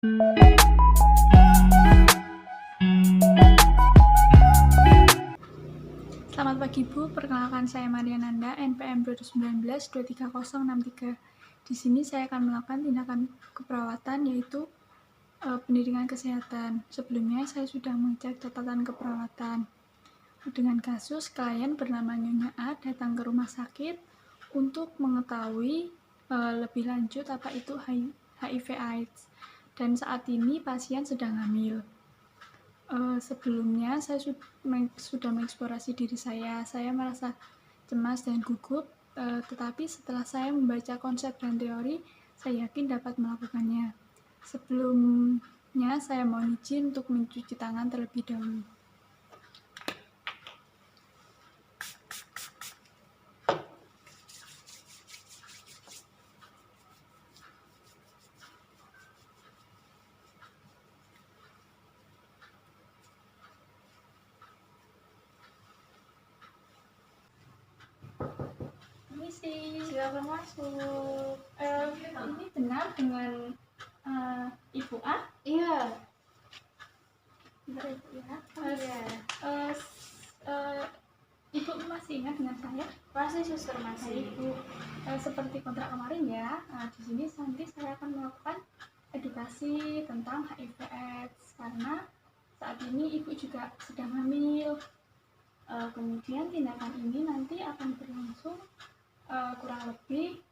Selamat pagi Bu, perkenalkan saya Maria Nanda, NPM 2019-23063. Di sini saya akan melakukan tindakan keperawatan yaitu pendidikan kesehatan. Sebelumnya saya sudah mengecek catatan keperawatan. Dengan kasus klien bernama Nyonya A datang ke rumah sakit untuk mengetahui lebih lanjut apa itu HIV/AIDS. Dan saat ini pasien sedang hamil. Sebelumnya saya sudah mengeksplorasi diri saya merasa cemas dan gugup, tetapi setelah saya membaca konsep dan teori, saya yakin dapat melakukannya. Sebelumnya saya mohon izin untuk mencuci tangan terlebih dahulu. Silakan masuk. Ini benar dengan Ibu A? Iya. Benar Ibu ya? Iya. Ibu masih ingat dengan saya? Masih suster masih. Ibu, seperti kontrak kemarin ya. Di sini nanti saya akan melakukan edukasi tentang HIV/AIDS karena saat ini Ibu juga sedang hamil. Kemudian tindakan ini nanti akan berlangsung kurang lebih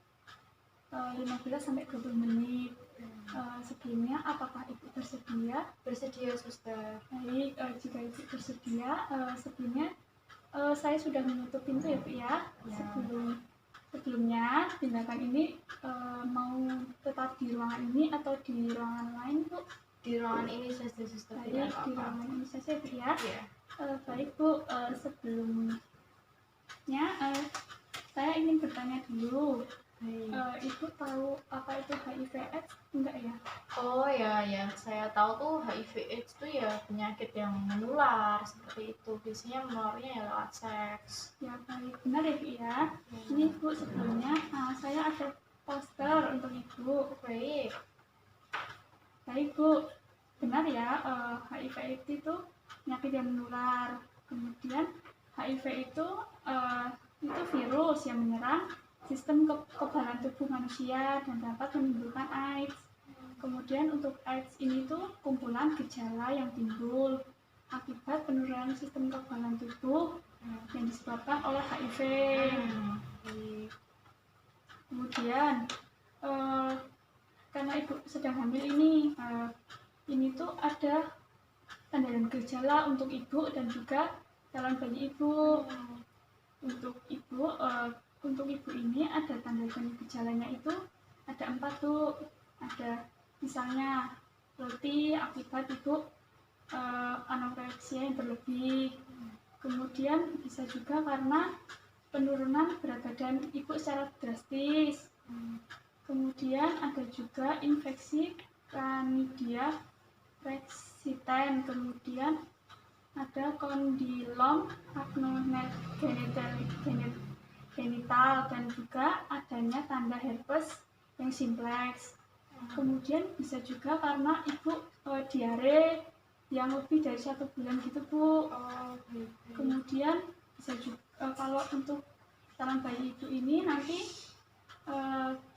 15-20 menit. Sebelumnya apakah Ibu bersedia? Bersedia suster. Baik, jika Ibu bersedia, sebelumnya saya sudah menutup pintu ya Bu ya. Sebelumnya tindakan ini mau tetap di ruangan ini atau di ruangan lain Bu? Di ruangan ini saja suster. Baik, di ruangan ini saja Bu ya. Iya. Baik Bu, sebelumnya saya ingin bertanya dulu. Ibu tahu apa itu HIV/AIDS enggak ya? Oh ya, yang saya tahu tuh HIV/AIDS itu ya penyakit yang menular seperti itu. Biasanya menularnya ya lewat seks. Ya baik, benar ya Bu ya. Ini Bu, sebelumnya saya ada poster untuk Ibu. Baik Bu, benar ya, HIV/AIDS itu penyakit yang menular. Kemudian HIV itu virus yang menyerang sistem kekebalan tubuh manusia dan dapat menimbulkan AIDS. Kemudian untuk AIDS ini tuh kumpulan gejala yang timbul akibat penurunan sistem kekebalan tubuh yang disebabkan oleh HIV. Kemudian karena Ibu sedang hamil ini tuh ada tanda dan gejala untuk Ibu dan juga calon bayi Ibu. Untuk Ibu ini ada tanda dan gejalanya itu ada 4 tuh. Ada misalnya letih akibat Ibu anoreksia yang berlebih. Kemudian bisa juga karena penurunan berat badan Ibu secara drastis. Kemudian ada juga infeksi Candida resistent. Kemudian ada kondilom genital dan juga adanya tanda herpes yang simplex. Kemudian bisa juga karena Ibu diare yang lebih dari 1 bulan gitu Bu. Kemudian bisa juga kalau untuk calon bayi Ibu ini nanti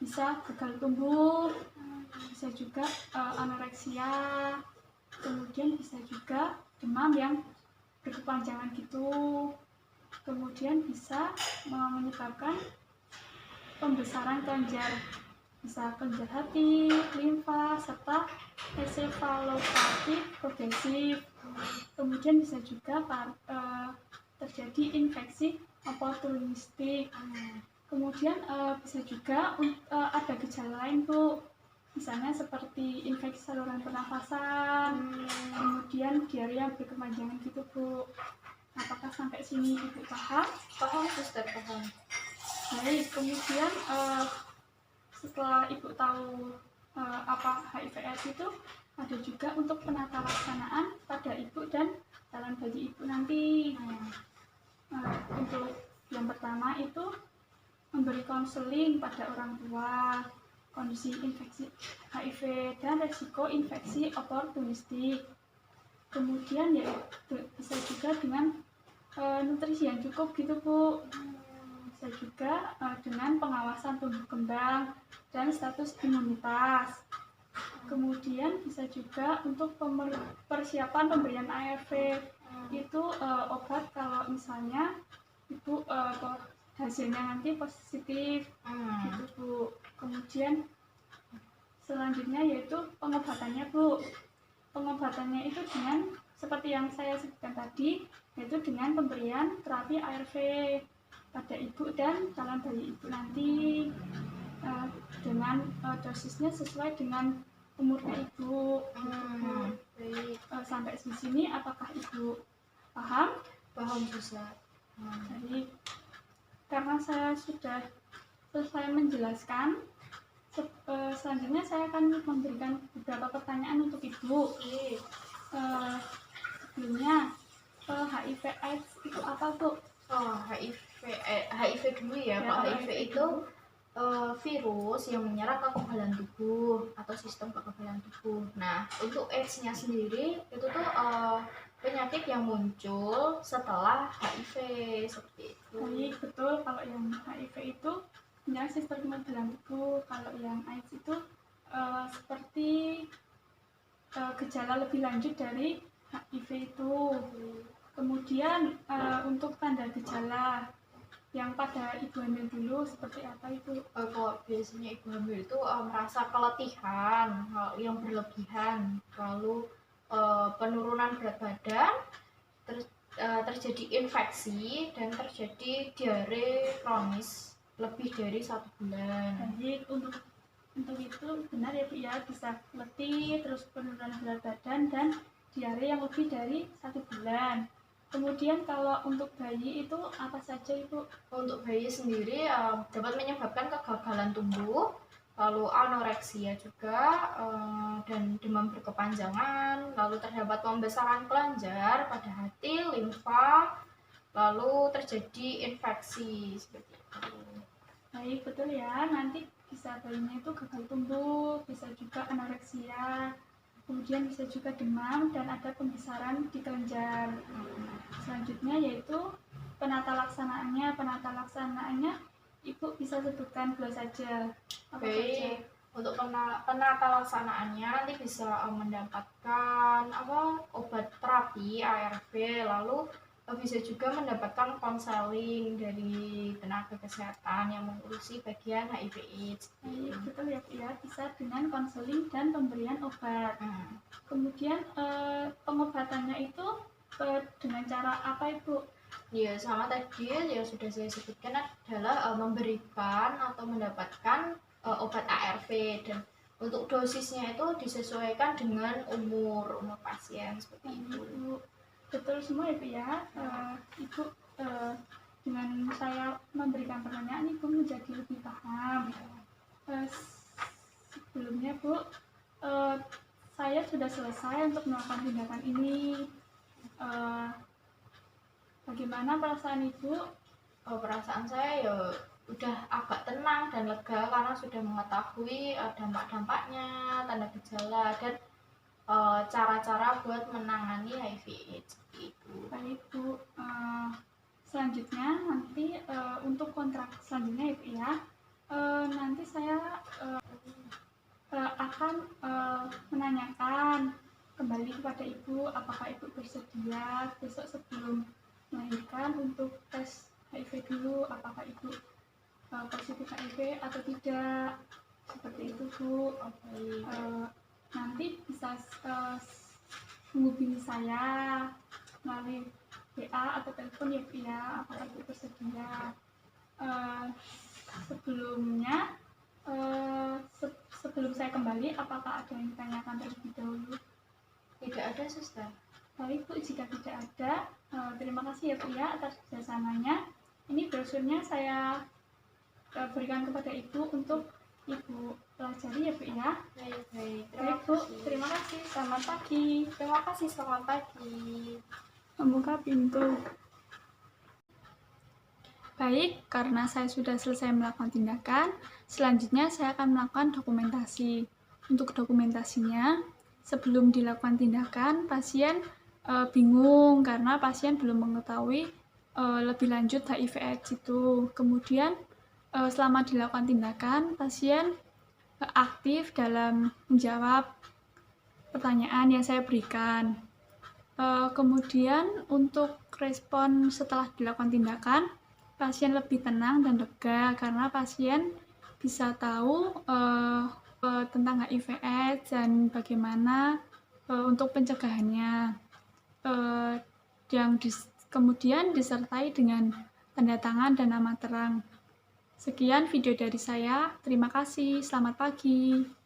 bisa gagal tumbuh, bisa juga anoreksia, kemudian bisa juga demam yang berkepanjangan gitu. Kemudian bisa menyebabkan pembesaran kelenjar, bisa kelenjar hati, limfa, serta ensefalopati progresif. Kemudian bisa juga terjadi infeksi oportunistik. Kemudian bisa juga ada gejala lain Bu, misalnya seperti infeksi saluran pernafasan, kemudian diare yang berkepanjangan gitu Bu. Apakah sampai sini Ibu paham? Paham suster, paham. Baik, kemudian setelah Ibu tahu apa HIV/AIDS itu, ada juga untuk penata laksanaan pada Ibu dan calon bayi Ibu nanti. Untuk yang pertama itu memberi konseling pada orang tua, kondisi infeksi HIV dan resiko infeksi oportunistik. Kemudian ya bisa juga dengan nutrisi yang cukup gitu Bu. Bisa juga dengan pengawasan tumbuh kembang dan status imunitas. Kemudian bisa juga untuk persiapan pemberian ARV. Itu obat kalau misalnya Ibu hasilnya nanti positif gitu Bu. Kemudian selanjutnya yaitu pengobatannya Bu. Pengobatannya itu dengan seperti yang saya sebutkan tadi, yaitu dengan pemberian terapi ARV pada ibu dan calon bayi ibu nanti dengan dosisnya sesuai dengan umurnya ibu. Sampai di sini apakah ibu paham? Paham bisa. Jadi karena saya sudah selesai menjelaskan, selanjutnya saya akan memberikan beberapa pertanyaan untuk ibu. Sebelumnya HIV/AIDS itu apa Bu? HIV dulu ya. Kalau HIV itu virus yang menyerang kekebalan tubuh atau sistem kekebalan tubuh. Nah, untuk AIDS-nya sendiri itu tuh penyakit yang muncul setelah HIV seperti itu. Baik, betul. Kalau yang HIV itu menyerang sistem kekebalan tubuh. Kalau yang AIDS itu seperti gejala lebih lanjut dari HIV itu. Kemudian untuk tanda gejala yang pada ibu hamil dulu seperti apa itu? Kalau biasanya ibu hamil itu merasa keletihan yang berlebihan, lalu penurunan berat badan, terjadi infeksi dan terjadi diare kronis lebih dari 1 bulan. Baik, untuk itu benar ya Bu ya, bisa letih, terus penurunan berat badan dan diare yang lebih dari 1 bulan. Kemudian kalau untuk bayi itu apa saja Ibu? Untuk bayi sendiri dapat menyebabkan kegagalan tumbuh, lalu anoreksia juga, dan demam berkepanjangan, lalu terdapat pembesaran kelenjar pada hati, limfa, lalu terjadi infeksi seperti itu. Baik, betul ya. Nanti bisa bayinya itu gagal tumbuh, bisa juga anoreksia, kemudian bisa juga demam dan ada pembesaran di kelenjar. Selanjutnya yaitu penata laksanaannya. Penata laksanaannya Ibu bisa sebutkan 2 saja. Apa saja? Untuk penata laksanaannya nanti bisa mendapatkan obat terapi ARV, lalu bisa juga mendapatkan konseling dari tenaga kesehatan yang mengurusi bagian HIV/AIDS. Betul ya, bisa dengan konseling dan pemberian obat. Kemudian pengobatannya itu dengan cara apa Ibu? Ya, sama tadi yang sudah saya sebutkan adalah memberikan atau mendapatkan obat ARV, dan untuk dosisnya itu disesuaikan dengan umur pasien seperti itu. Betul semua Ibu ya. Ibu dengan saya memberikan pertanyaan Ibu menjadi lebih paham. Sebelumnya Bu, saya sudah selesai untuk melakukan tindakan ini. Bagaimana perasaan Ibu? Perasaan saya ya udah agak tenang dan lega karena sudah mengetahui dampak-dampaknya, tanda gejala, dan cara-cara buat menangani HIV/AIDS itu. Baik Bu, selanjutnya nanti untuk kontrak selanjutnya Ibu ya, nanti saya akan menanyakan kembali kepada Ibu apakah Ibu bersedia besok sebelum melahirkan untuk tes HIV dulu, apakah Ibu positif HIV atau tidak, seperti itu Bu. Nanti bisa menghubungi saya melalui WA atau telepon ya Bu ya, apakah Ibu bersedia. Sebelumnya sebelum saya kembali, apakah ada yang ditanyakan terlebih dahulu? Tidak ada, Suster. Baik Bu, jika tidak ada, terima kasih ya Bu ya atas kerjasamanya. Ini brosurnya saya berikan kepada Ibu untuk Ibu pelajari ya Bu ya. Baik Bu, terima kasih. Selamat pagi. Terima kasih, selamat pagi. Membuka pintu. Baik, karena saya sudah selesai melakukan tindakan, selanjutnya saya akan melakukan dokumentasi. Untuk dokumentasinya, sebelum dilakukan tindakan, pasien bingung karena pasien belum mengetahui lebih lanjut HIV/AIDS itu. Kemudian selama dilakukan tindakan, pasien aktif dalam menjawab pertanyaan yang saya berikan. Kemudian untuk respon setelah dilakukan tindakan, pasien lebih tenang dan lega karena pasien bisa tahu tentang HIV/AIDS dan bagaimana untuk pencegahannya. Kemudian disertai dengan tanda tangan dan nama terang. Sekian video dari saya. Terima kasih. Selamat pagi.